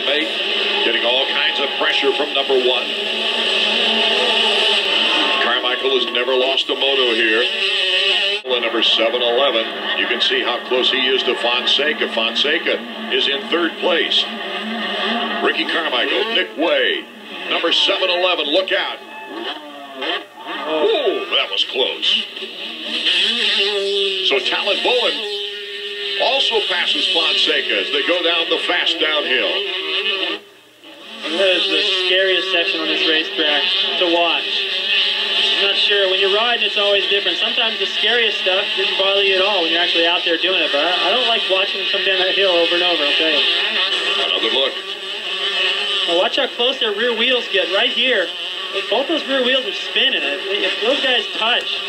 teammate, getting all kinds of pressure from number 1. Carmichael has never lost a moto here. Number 7-11. You can see how close he is to Fonseca. Fonseca is in 3rd place. Ricky Carmichael, Nick Way, number 7-11. Look out. Oh, that was close. So Tallon Vohland also passes Fonseca as they go down the fast downhill. That is the scariest section on this racetrack to watch. I'm not sure. When you're riding, it's always different. Sometimes the scariest stuff didn't bother you at all when you're actually out there doing it. But I don't like watching them come down that hill over and over, I'll tell you. Another look. Now watch how close their rear wheels get right here. Both those rear wheels are spinning. If those guys touch,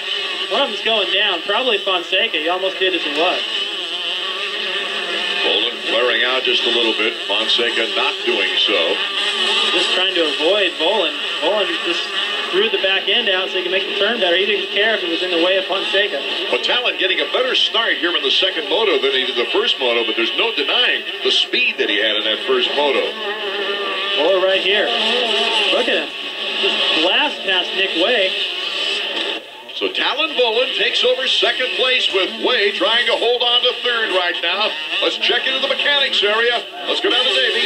one of them's going down. Probably Fonseca. He almost did as it was. Vohland flaring out just a little bit. Fonseca not doing so. Just trying to avoid Vohland. Vohland just threw the back end out so he could make the turn better. He didn't care if it was in the way of Fonseca. But Tallon getting a better start here in the second moto than he did the first moto, but there's no denying the speed that he had in that first moto. Oh, right here. Look at him. Just blast past Nick Way. So Tallon Vohland takes over second place with Way trying to hold on to third right now. Let's check into the mechanics area. Let's go down to Davey.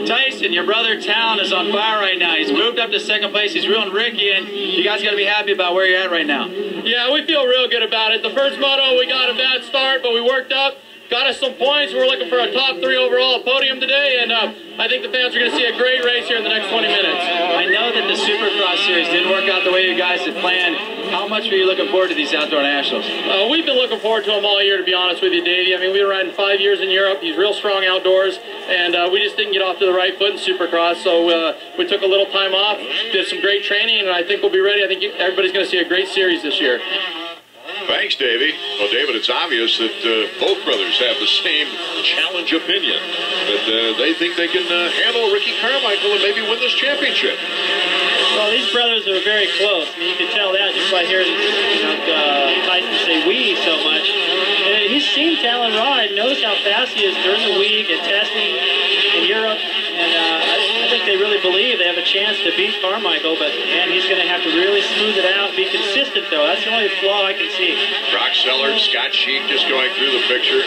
Tyson, your brother Tallon is on fire right now. He's moved up to second place. He's ruined Ricky, and you guys got to be happy about where you're at right now. Yeah, we feel real good about it. The first moto, we got a bad start, but we worked up. Got us some points. We're looking for a top 3 overall podium today, and I think the fans are going to see a great race here in the next 20 minutes. I know that the Supercross series didn't work out the way you guys had planned. How much were you looking forward to these outdoor nationals? We've been looking forward to them all year, to be honest with you, Davey. I mean, we were riding 5 years in Europe. He's real strong outdoors, and we just didn't get off to the right foot in Supercross, so we took a little time off, did some great training, and I think we'll be ready. I think everybody's going to see a great series this year. Thanks, Davey. Well, David, it's obvious that both brothers have the same challenge opinion, that they think they can handle Ricky Carmichael and maybe win this championship. Well, these brothers are very close. I mean, you can tell that just by hearing Tyson say "we" so much. He's seen Tallon ride, knows how fast he is during the week and testing in Europe, and I think they really believe they have a chance to beat Carmichael, but man, he's going to have to really smooth it out, be consistent though. That's the only flaw I can see. Brock Sellers, Scott Sheik just going through the picture.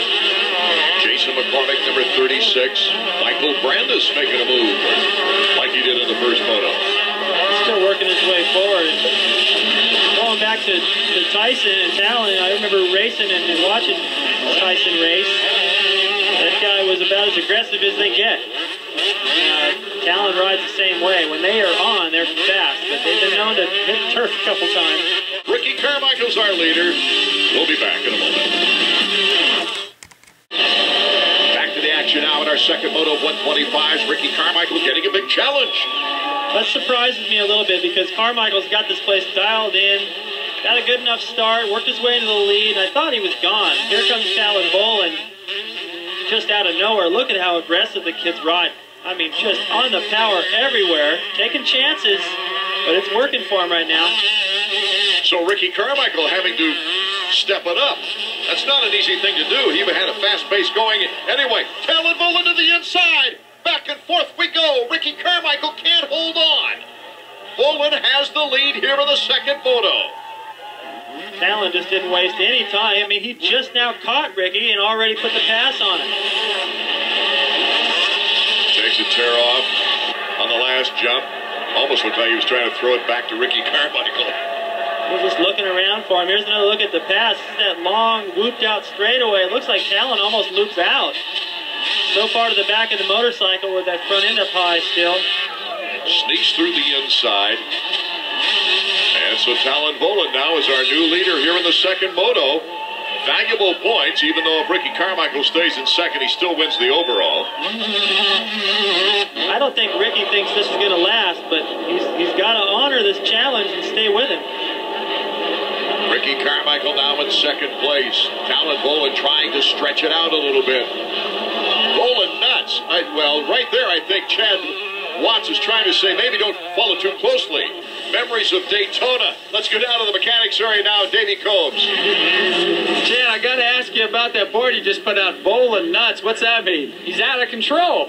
Jason McCormick, number 36. Michael Brandis making a move like he did in the first moto. He's still working his way forward. Going back to Tyson and Tallon, I remember racing and watching Tyson race. That guy was about as aggressive as they get. Tallon rides the same way. When they are on, they're fast, but they've been known to hit turf a couple times. Ricky Carmichael's our leader. We'll be back in a moment. Back to the action now in our second moto of 125s. Ricky Carmichael getting a big challenge. That surprises me a little bit because Carmichael's got this place dialed in, got a good enough start, worked his way into the lead, and I thought he was gone. Here comes Tallon Vohland just out of nowhere. Look at how aggressive the kids ride. I mean, just on the power everywhere, taking chances, but it's working for him right now. So Ricky Carmichael having to step it up. That's not an easy thing to do. He even had a fast pace going. Anyway, Tallon Vohland to the inside. Back and forth we go. Ricky Carmichael can't hold on. Vohland has the lead here in the second moto. Tallon just didn't waste any time. I mean, he just now caught Ricky and already put the pass on him. Takes a tear off on the last jump. Almost looked like he was trying to throw it back to Ricky Carmichael. We're just looking around for him. Here's another look at the pass. This is that long, whooped out straightaway. It looks like Tallon almost loops out. So far to the back of the motorcycle with that front end up high still. Sneaks through the inside. And so Tallon Vohland now is our new leader here in the second moto. Valuable points, even though if Ricky Carmichael stays in second, he still wins the overall. I don't think Ricky thinks this is going to last, but he's got to honor this challenge and stay with him. Ricky Carmichael now in second place. Tallon Vohland trying to stretch it out a little bit. Vohland nuts. Well, right there, I think Chad Watts is trying to say maybe don't follow too closely. Memories of Daytona. Let's go down to the mechanics area now, Davey Combs. Chad, I got to ask you about that board you just put out, Vohland nuts. What's that mean? He's out of control.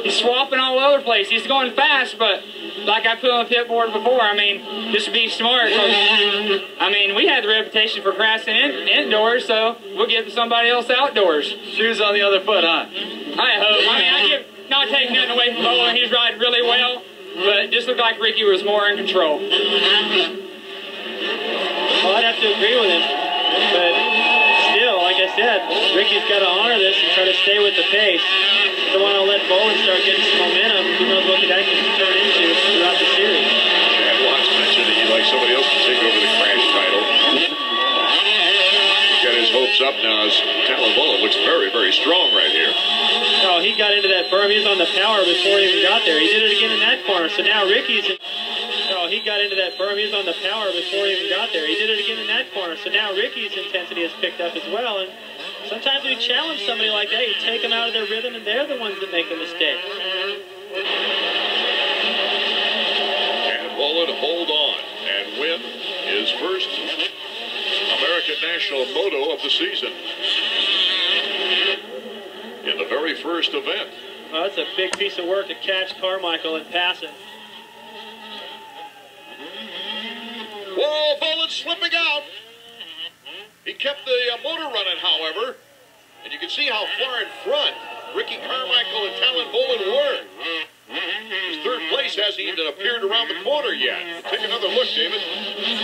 He's swapping all over the place. He's going fast, but like I put on the pit board before, I mean, just to be smart. I mean, we had the reputation for crashing indoors, so we'll give it to somebody else outdoors. Shoes on the other foot, huh? I hope. I mean, I give not taking nothing away from Vohland. He's riding really well, but it just looked like Ricky was more in control. Well, I'd have to agree with him, but still, like I said, Ricky's got to honor this and try to stay with the pace. Don't want to let Vohland start getting some momentum. Who knows what that can turn into throughout the series. And Watts mentioned that he'd like somebody else to take over the crash title. Got his hopes up now as Tallon Vohland looks very, very strong right here. No, he got into that berm. He was on the power before he even got there. He did it again in that corner. So now Ricky's... No, he got into that berm. He was on the power before he even got there. He did it again in that corner. So now Ricky's intensity has picked up as well. And sometimes when you challenge somebody like that, you take them out of their rhythm, and they're the ones that make the mistake. And Vohland hold on and win his first American National Moto of the season. In the very first event. Well, that's a big piece of work to catch Carmichael and pass it. Whoa, Vohland slipping out. He kept the motor running, however. And you can see how far in front Ricky Carmichael and Tallon Vohland were. His third place hasn't even appeared around the corner yet. Take another look, David.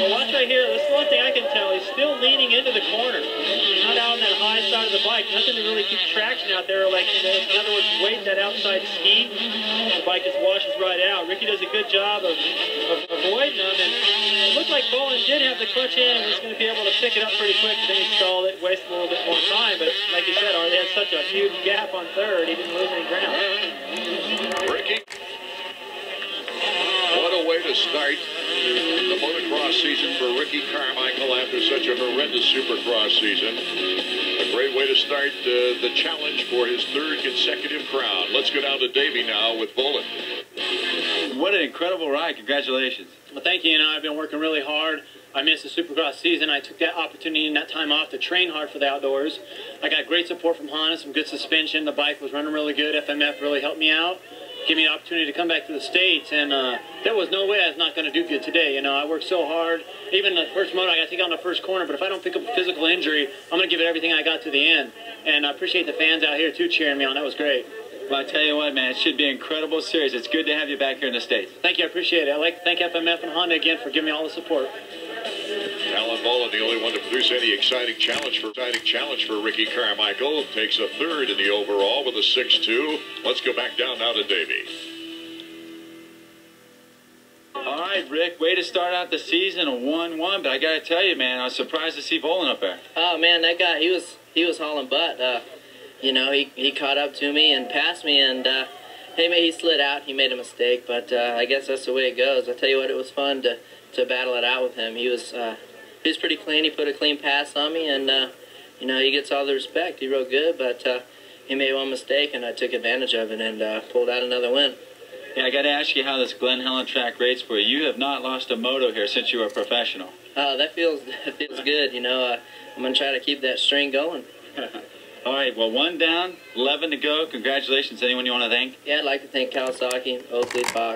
Well, watch right here. That's the one thing I can tell. He's still leaning into the corner. He's not out on that high side of the bike. Nothing to really keep traction out there. Like, in other words, weight that outside ski. The bike just washes right out. Ricky does a good job of avoiding them. And it looked like Vohland did have the clutch in and was going to be able to pick it up pretty quick. But then he stalled it, wasted a little bit more time. But like you said, they had such a huge gap on third. He didn't lose any ground. Ricky, what a way to start the motocross season for Ricky Carmichael after such a horrendous supercross season. A great way to start the challenge for his third consecutive crown. Let's go down to Davey now with Vohland. What an incredible ride. Congratulations. Well, thank you. You know, I've been working really hard. I missed the Supercross season. I took that opportunity and that time off to train hard for the outdoors. I got great support from Honda, some good suspension. The bike was running really good. FMF really helped me out, give me the opportunity to come back to the States, and there was no way I was not going to do good today. You know, I worked so hard. Even the first moto, I got to take on the first corner, but if I don't pick up a physical injury, I'm going to give it everything I got to the end. And I appreciate the fans out here, too, cheering me on. That was great. Well, I tell you what, man, it should be an incredible series. It's good to have you back here in the States. Thank you. I appreciate it. I'd like to thank FMF and Honda again for giving me all the support. Tallon Vohland, the only one to produce any exciting challenge for Ricky Carmichael, takes a third in the overall with a 6-2. Let's go back down now to Davey. All right, Rick, way to start out the season, a 1-1, but I got to tell you, man, I was surprised to see Vohland up there. Oh, man, that guy, he was hauling butt. You know, he caught up to me and passed me, and he slid out. He made a mistake, but I guess that's the way it goes. I tell you what, it was fun to battle it out with him. He was pretty clean. He put a clean pass on me, and you know, he gets all the respect. He rode good, but he made one mistake, and I took advantage of it and pulled out another win. Yeah, I got to ask you how this Glen Helen track rates for you. You have not lost a moto here since you were a professional. Oh, that feels good. You know, I'm gonna try to keep that string going. All right, well, 1 down, 11 to go. Congratulations. Anyone you want to thank? Yeah, I'd like to thank Kawasaki, Oakley, Fox.